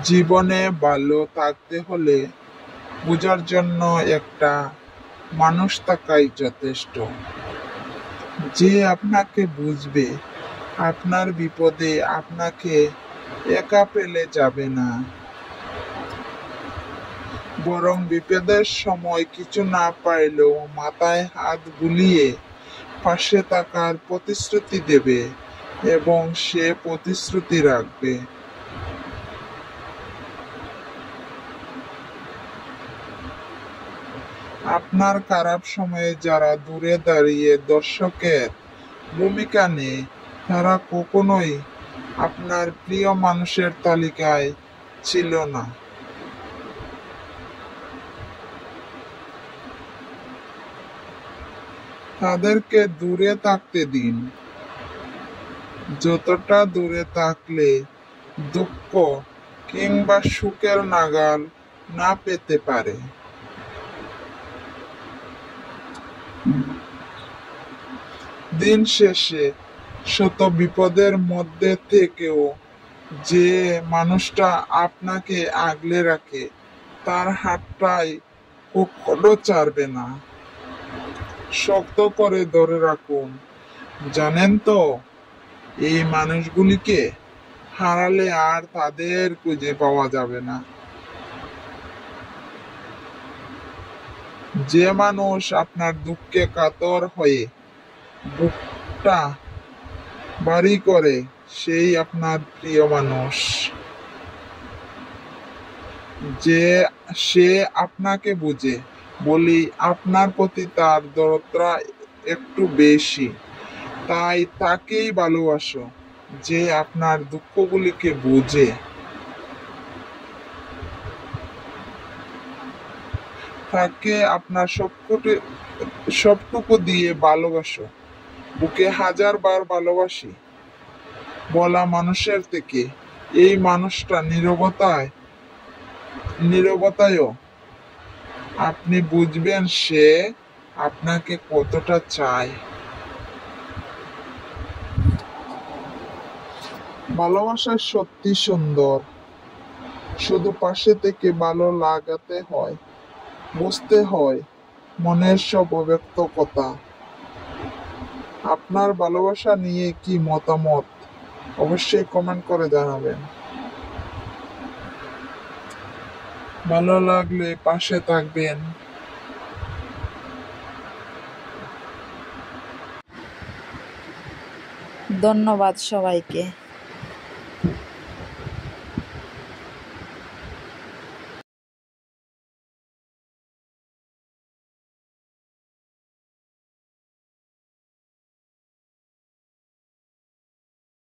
জীবনে ভালো থাকতে হলে বুঝার জন্য একটা মানুষ থাকাই যথেষ্ট, যে আপনাকে বুঝবে, আপনার বিপদে আপনাকে একা ফেলে যাবে না, বরং বিপদের সময় কিছু না পাইলেও মাথায় হাত বুলিয়ে পাশে থাকার প্রতিশ্রুতি দেবে এবং সে প্রতিশ্রুতি রাখবে। আপনার খারাপ সময়ে যারা দূরে দাঁড়িয়ে দর্শকের ভূমিকা নেয়, তারা কখনোই আপনার প্রিয় মানুষের তালিকায় ছিল না। তাদেরকে দূরে থাকতে দিন। যতটা দূরে থাকলে দুঃখ কিংবা সুখের নাগাল না পেতে পারে। দিন শেষে শত বিপদের মধ্যে থেকেও যে মানুষটা আপনাকে আগলে রাখে, তার হাতটাই কখনো ছাড়বে না। শক্ত করে ধরে রাখুন। জানেন তো, এই মানুষগুলিকে হারালে আর তাদের খুঁজে পাওয়া যাবে না। যে মানুষ আপনার দুঃখে কাতর হয়ে বুকটা ভারী করে, সেই আপনার প্রিয় মানুষ। যে সে আপনাকে বুঝে, বলি আপনার প্রতি তার দরদটা একটু বেশি, তাই তাকেই ভালোবাসো, যে আপনার দুঃখগুলিকে বুঝে। তাকে আপনার সবটুকু দিয়ে ভালোবাসো। বুকে 1000 বার ভালোবাসি বলা মানুষের থেকে এই মানুষটা নীরবতায়ও আপনি বুঝবেন সে আপনাকে কতটা চায়। ভালোবাসা সত্যি সুন্দর, শুধু পাশে থেকে ভালো লাগাতে হয়, বুঝতে হয় মনের সব অব্যক্ত কথা। আপনার ভালোবাসা নিয়ে কি মতামত অবশ্যই কমেন্ট করে জানাবেন। ভালো লাগলে পাশে থাকবেন। ধন্যবাদ সবাইকে।